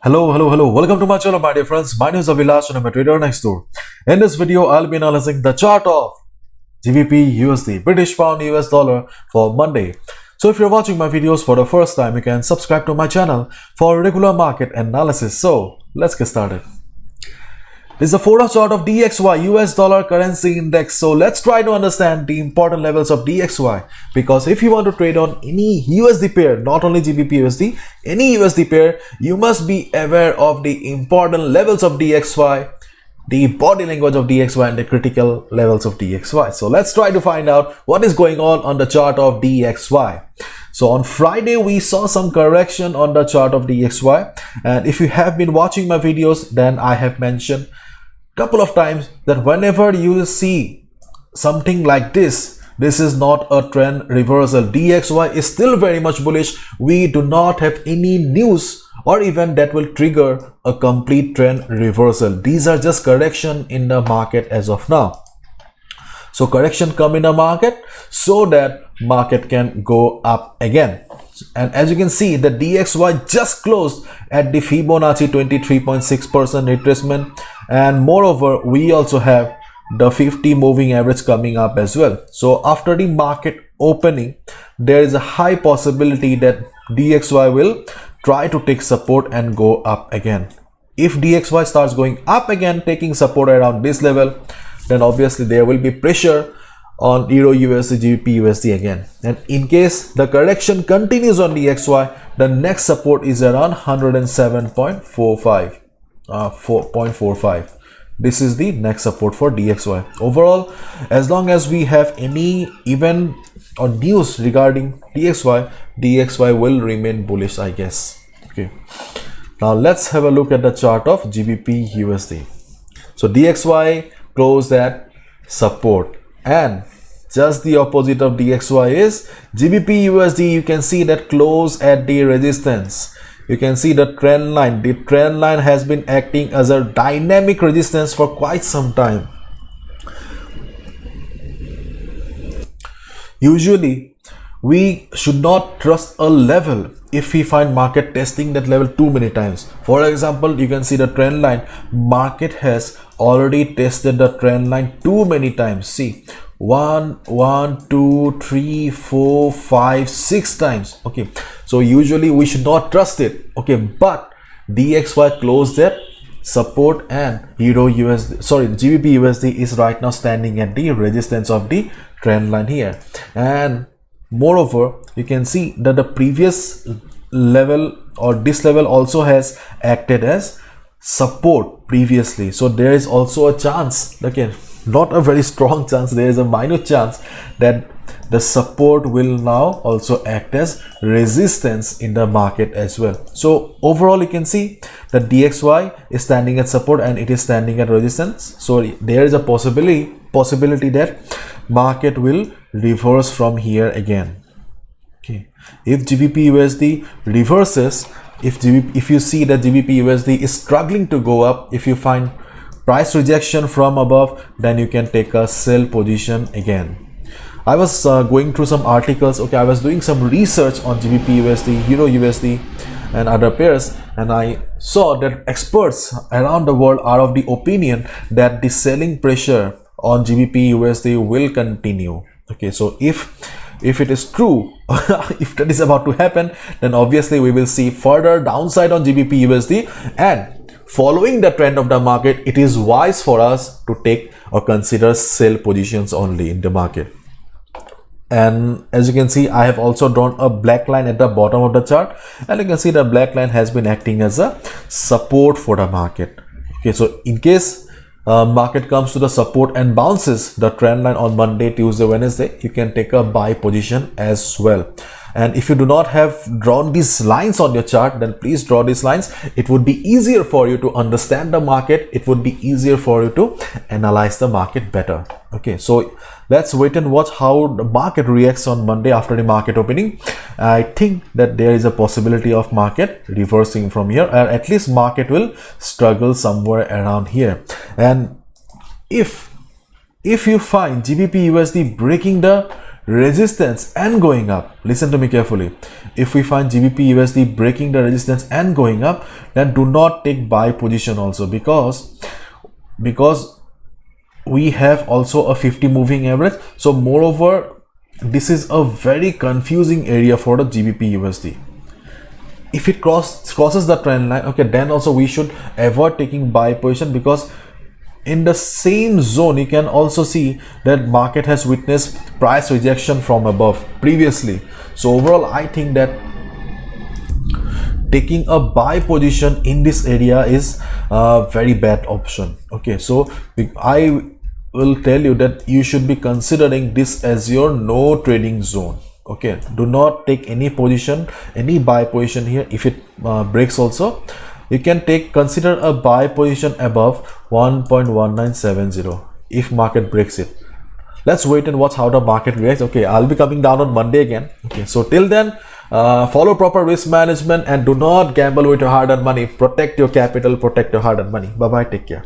Hello. Welcome to my channel, my dear friends. My name is Avilash and I'm a trader next door. In this video, I'll be analyzing the chart of GBPUSD, British Pound US Dollar for Monday. So if you're watching my videos for the first time, you can subscribe to my channel for regular market analysis. So let's get started. This is the 4-hour chart of DXY, US dollar currency index. So let's try to understand the important levels of DXY, because if you want to trade on any USD pair, not only GBPUSD, any USD pair, you must be aware of the important levels of DXY, the body language of DXY, and the critical levels of DXY. So let's try to find out what is going on the chart of DXY. So on Friday, we saw some correction on the chart of DXY. And if you have been watching my videos, then I have mentioned couple of times that whenever you see something like this is not a trend reversal. DXY is still very much bullish. We do not have any news or event that will trigger a complete trend reversal. These are just correction in the market as of now. So correction come in the market so that market can go up again. And as you can see, the DXY just closed at the Fibonacci 23.6% retracement, and moreover we also have the 50 moving average coming up as well. So after the market opening, there is a high possibility that DXY will try to take support and go up again. If DXY starts going up again, taking support around this level, then obviously there will be pressure on Euro USD, GBP USD again. And in case the correction continues on DXY, the next support is around 107.45. 4.45. This is the next support for DXY. Overall, as long as we have any event or news regarding DXY will remain bullish, I guess. Okay. Now let's have a look at the chart of GBP USD. So DXY closed at support, and just the opposite of DXY is GBP USD. You can see that close at the resistance. You can see the trend line. The trend line has been acting as a dynamic resistance for quite some time. Usually, we should not trust a level if we find market testing that level too many times. For example, you can see the trend line. Market has already tested the trend line too many times. See, 1, 2, 3, 4, 5, 6 times. Okay, so usually we should not trust it. Okay, but DXY closed at support, and GBP USD is right now standing at the resistance of the trend line here. And moreover, you can see that the previous level or this level also has acted as support previously. So there is also a chance, again, not a very strong chance, there is a minor chance that the support will now also act as resistance in the market as well. So overall, you can see that DXY is standing at support and it is standing at resistance. So there is a possibility that market will reverse from here again. Okay, if GBP USD reverses, if you see that GBP USD is struggling to go up, if you find price rejection from above, then you can take a sell position again. I was going through some articles. Okay, I was doing some research on GBP USD, Euro USD, and other pairs, and I saw that experts around the world are of the opinion that the selling pressure on GBP USD will continue. Okay, so if it is true, if that is about to happen, then obviously we will see further downside on GBP USD, and following the trend of the market, it is wise for us to take or consider sell positions only in the market. And as you can see, I have also drawn a black line at the bottom of the chart, and you can see the black line has been acting as a support for the market. Okay, so in case market comes to the support and bounces the trend line on Monday, Tuesday, Wednesday, you can take a buy position as well. And if you do not have drawn these lines on your chart, then please draw these lines. It would be easier for you to understand the market. It would be easier for you to analyze the market better. Okay, so let's wait and watch how the market reacts on Monday after the market opening. I think that there is a possibility of market reversing from here, or at least market will struggle somewhere around here. And if you find GBP USD breaking the resistance and going up, listen to me carefully, if we find GBPUSD breaking the resistance and going up, then do not take buy position also, because we have also a 50 moving average. So moreover, this is a very confusing area for the GBPUSD. If it crosses the trend line, okay, then also we should avoid taking buy position, because in the same zone you can also see that market has witnessed price rejection from above previously. So overall, I think that taking a buy position in this area is a very bad option. Okay, so I will tell you that you should be considering this as your no trading zone. Okay, do not take any position, any buy position here. If it breaks also, you can consider a buy position above 1.1970 if market breaks it. Let's wait and watch how the market reacts. Okay, I'll be coming down on Monday again. Okay, so till then, follow proper risk management and do not gamble with your hard-earned money. Protect your capital, protect your hard-earned money. Bye bye, take care.